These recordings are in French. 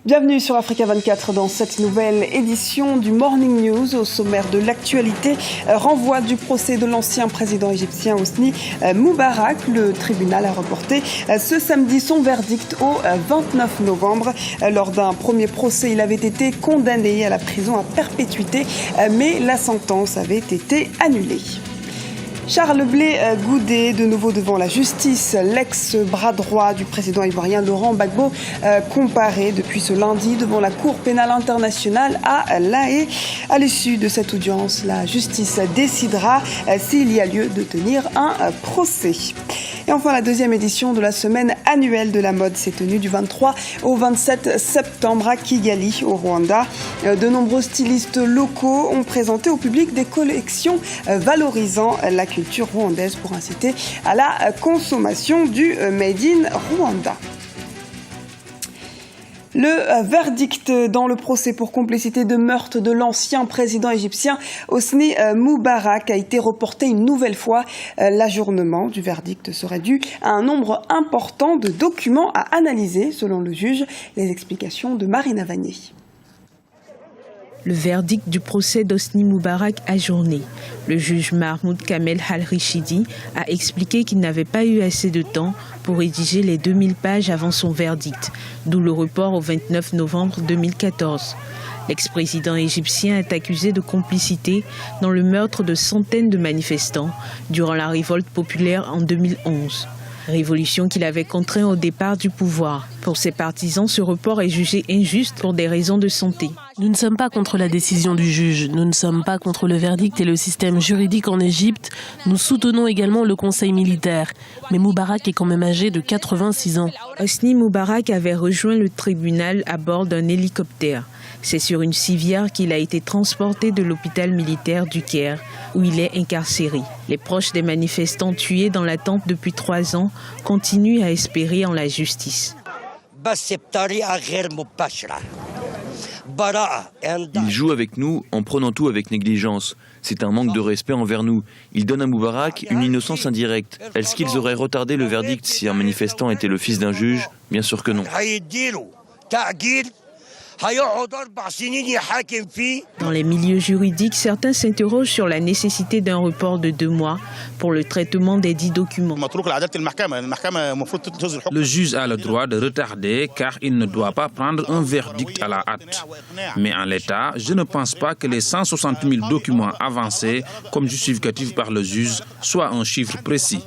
Bienvenue sur Africa 24 dans cette nouvelle édition du Morning News. Au sommaire de l'actualité, renvoi du procès de l'ancien président égyptien Hosni Moubarak. Le tribunal a reporté ce samedi son verdict au 29 novembre. Lors d'un premier procès, il avait été condamné à la prison à perpétuité, mais la sentence avait été annulée. Charles Blé Goudé, de nouveau devant la justice. L'ex-bras droit du président ivoirien Laurent Gbagbo comparé depuis ce lundi devant la Cour pénale internationale à La Haye. À l'issue de cette audience, la justice décidera s'il y a lieu de tenir un procès. Et enfin, la deuxième édition de la semaine annuelle de la mode s'est tenue du 23 au 27 septembre à Kigali, au Rwanda. De nombreux stylistes locaux ont présenté au public des collections valorisant la culture rwandaise pour inciter à la consommation du Made in Rwanda. Le verdict dans le procès pour complicité de meurtre de l'ancien président égyptien Hosni Moubarak a été reporté une nouvelle fois. L'ajournement du verdict serait dû à un nombre important de documents à analyser, selon le juge. Les explications de Marina Vanier. Le verdict du procès d'Hosni Moubarak ajourné. Le juge Mahmoud Kamel Al-Rishidi a expliqué qu'il n'avait pas eu assez de temps pour rédiger les 2000 pages avant son verdict, d'où le report au 29 novembre 2014. L'ex-président égyptien est accusé de complicité dans le meurtre de centaines de manifestants durant la révolte populaire en 2011. Révolution qu'il avait contraint au départ du pouvoir. Pour ses partisans, ce report est jugé injuste pour des raisons de santé. Nous ne sommes pas contre la décision du juge, nous ne sommes pas contre le verdict et le système juridique en Égypte. Nous soutenons également le conseil militaire. Mais Moubarak est quand même âgé de 86 ans. Hosni Moubarak avait rejoint le tribunal à bord d'un hélicoptère. C'est sur une civière qu'il a été transporté de l'hôpital militaire du Caire, où il est incarcéré. Les proches des manifestants tués dans l'attente depuis 3 ans continuent à espérer en la justice. Il joue avec nous en prenant tout avec négligence. C'est un manque de respect envers nous. Il donne à Moubarak une innocence indirecte. Est-ce qu'ils auraient retardé le verdict si un manifestant était le fils d'un juge? Bien sûr que non. Dans les milieux juridiques, certains s'interrogent sur la nécessité d'un report de 2 mois pour le traitement des 10 documents. Le juge a le droit de retarder car il ne doit pas prendre un verdict à la hâte. Mais en l'état, je ne pense pas que les 160 000 documents avancés comme justificatifs par le juge soient un chiffre précis.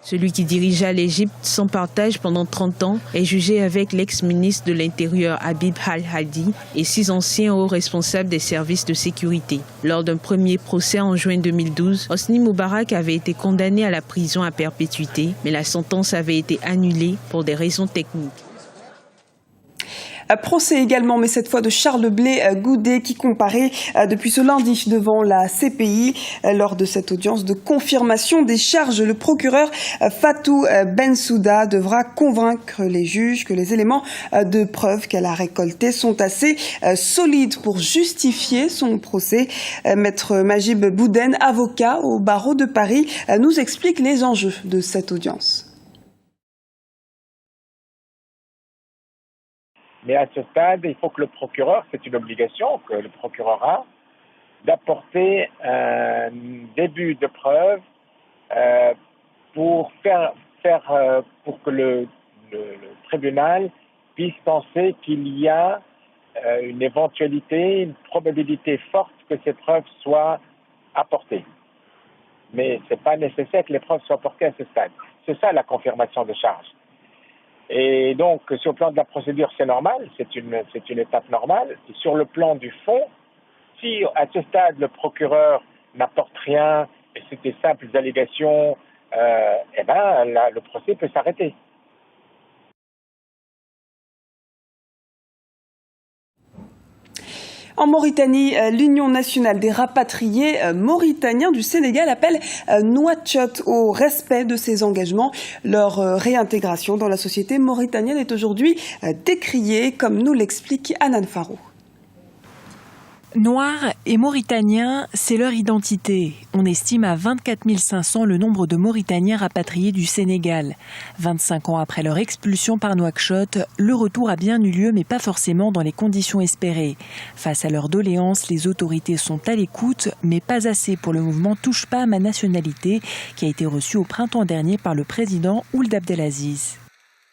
Celui qui dirigea l'Égypte sans partage pendant 30 ans est jugé avec l'ex-ministre de l'Intérieur Habib Al-Hadi et 6 anciens hauts responsables des services de sécurité. Lors d'un premier procès en juin 2012, Hosni Moubarak avait été condamné à la prison à perpétuité, mais la sentence avait été annulée pour des raisons techniques. Procès également, mais cette fois de Charles Blé Goudé qui comparaît depuis ce lundi devant la CPI. Lors de cette audience de confirmation des charges, le procureur Fatou Bensouda devra convaincre les juges que les éléments de preuve qu'elle a récoltés sont assez solides pour justifier son procès. Maître Majib Bouden, avocat au barreau de Paris, nous explique les enjeux de cette audience. Mais à ce stade, il faut que le procureur, c'est une obligation que le procureur a, d'apporter un début de preuve pour que le tribunal puisse penser qu'il y a une éventualité, une probabilité forte que ces preuves soient apportées. Mais ce n'est pas nécessaire que les preuves soient apportées à ce stade. C'est ça la confirmation de charge. Et donc, sur le plan de la procédure, c'est normal, c'est une étape normale. Et sur le plan du fond, si à ce stade, le procureur n'apporte rien et c'est des simples allégations, le procès peut s'arrêter. En Mauritanie, l'Union nationale des rapatriés mauritaniens du Sénégal appelle Nouakchott au respect de ses engagements. Leur réintégration dans la société mauritanienne est aujourd'hui décriée, comme nous l'explique Anan Farou. Noirs et Mauritaniens, c'est leur identité. On estime à 24 500 le nombre de Mauritaniens rapatriés du Sénégal. 25 ans après leur expulsion par Nouakchott, le retour a bien eu lieu, mais pas forcément dans les conditions espérées. Face à leurs doléances, les autorités sont à l'écoute, mais pas assez pour le mouvement Touche pas à ma nationalité, qui a été reçu au printemps dernier par le président Ould Abdelaziz.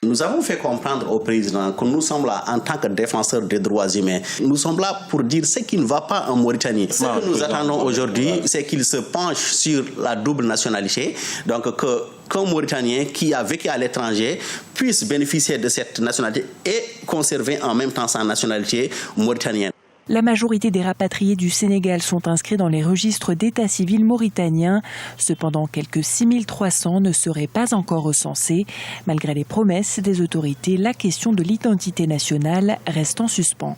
Nous avons fait comprendre au président que nous sommes là en tant que défenseurs des droits humains. Nous sommes là pour dire ce qui ne va pas en Mauritanie. Ce que nous attendons aujourd'hui, c'est qu'il se penche sur la double nationalité. Donc qu'un Mauritanien qui a vécu à l'étranger puisse bénéficier de cette nationalité et conserver en même temps sa nationalité mauritanienne. La majorité des rapatriés du Sénégal sont inscrits dans les registres d'état civil mauritaniens. Cependant, quelques 6300 ne seraient pas encore recensés. Malgré les promesses des autorités, la question de l'identité nationale reste en suspens.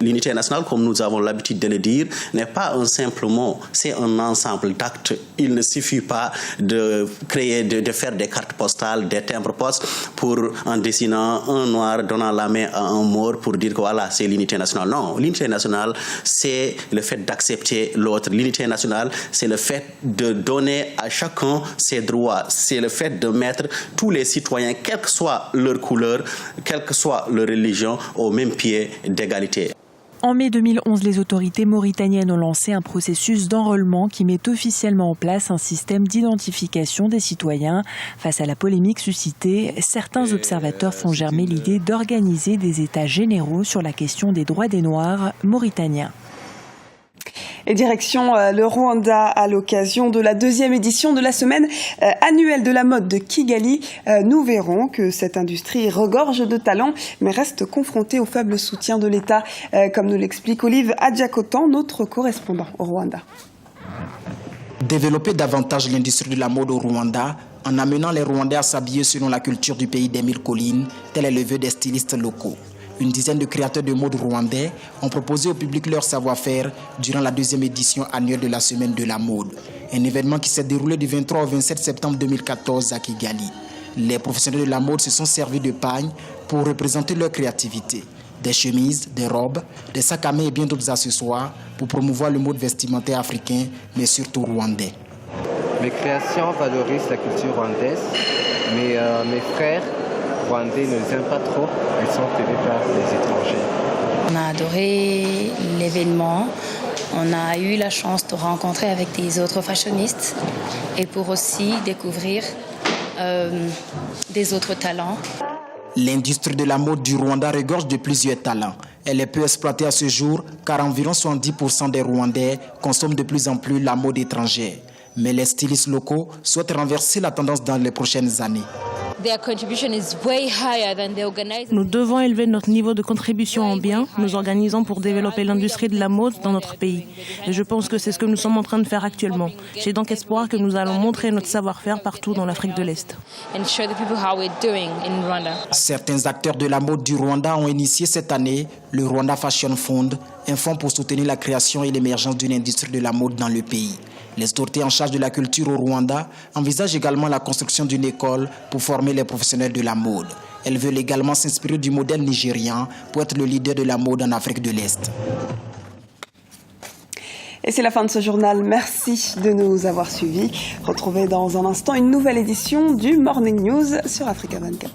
L'unité nationale, comme nous avons l'habitude de le dire, n'est pas un simple mot, c'est un ensemble d'actes. Il ne suffit pas de créer, de faire des cartes postales, des timbres-poste pour, en dessinant un noir, donnant la main à un mort pour dire que voilà, c'est l'unité nationale. Non, l'unité nationale, c'est le fait d'accepter l'autre. L'unité nationale, c'est le fait de donner à chacun ses droits. C'est le fait de mettre tous les citoyens, quelle que soit leur couleur, quelle que soit leur religion, au même pied d'égalité. En mai 2011, les autorités mauritaniennes ont lancé un processus d'enrôlement qui met officiellement en place un système d'identification des citoyens. Face à la polémique suscitée, certains observateurs font germer l'idée d'organiser des états généraux sur la question des droits des Noirs mauritaniens. Et direction le Rwanda à l'occasion de la 2e édition de la semaine annuelle de la mode de Kigali. Nous verrons que cette industrie regorge de talents, mais reste confrontée au faible soutien de l'État, comme nous l'explique Olive Adjakotan, notre correspondant au Rwanda. Développer davantage l'industrie de la mode au Rwanda, en amenant les Rwandais à s'habiller selon la culture du pays des 1000 collines, tel est le vœu des stylistes locaux. Une dizaine de créateurs de mode rwandais ont proposé au public leur savoir-faire durant la 2e édition annuelle de la Semaine de la mode. Un événement qui s'est déroulé du 23 au 27 septembre 2014 à Kigali. Les professionnels de la mode se sont servis de pagnes pour représenter leur créativité. Des chemises, des robes, des sacs à main et bien d'autres accessoires pour promouvoir le mode vestimentaire africain, mais surtout rwandais. Mes créations valorisent la culture rwandaise, mais mes frères rwandais ne les aiment pas trop, ils sont tenus par les étrangers. On a adoré l'événement, on a eu la chance de rencontrer avec des autres fashionistes et pour aussi découvrir des autres talents. L'industrie de la mode du Rwanda regorge de plusieurs talents. Elle est peu exploitée à ce jour car environ 70% des Rwandais consomment de plus en plus la mode étrangère. Mais les stylistes locaux souhaitent renverser la tendance dans les prochaines années. Nous devons élever notre niveau de contribution en biens, nous organisant pour développer l'industrie de la mode dans notre pays. Et je pense que c'est ce que nous sommes en train de faire actuellement. J'ai donc espoir que nous allons montrer notre savoir-faire partout dans l'Afrique de l'Est. Certains acteurs de la mode du Rwanda ont initié cette année le Rwanda Fashion Fund, un fonds pour soutenir la création et l'émergence d'une industrie de la mode dans le pays. Les autorités en charge de la culture au Rwanda envisagent également la construction d'une école pour former les professionnels de la mode. Elles veulent également s'inspirer du modèle nigérian pour être le leader de la mode en Afrique de l'Est. Et c'est la fin de ce journal. Merci de nous avoir suivis. Retrouvez dans un instant une nouvelle édition du Morning News sur Africa 24.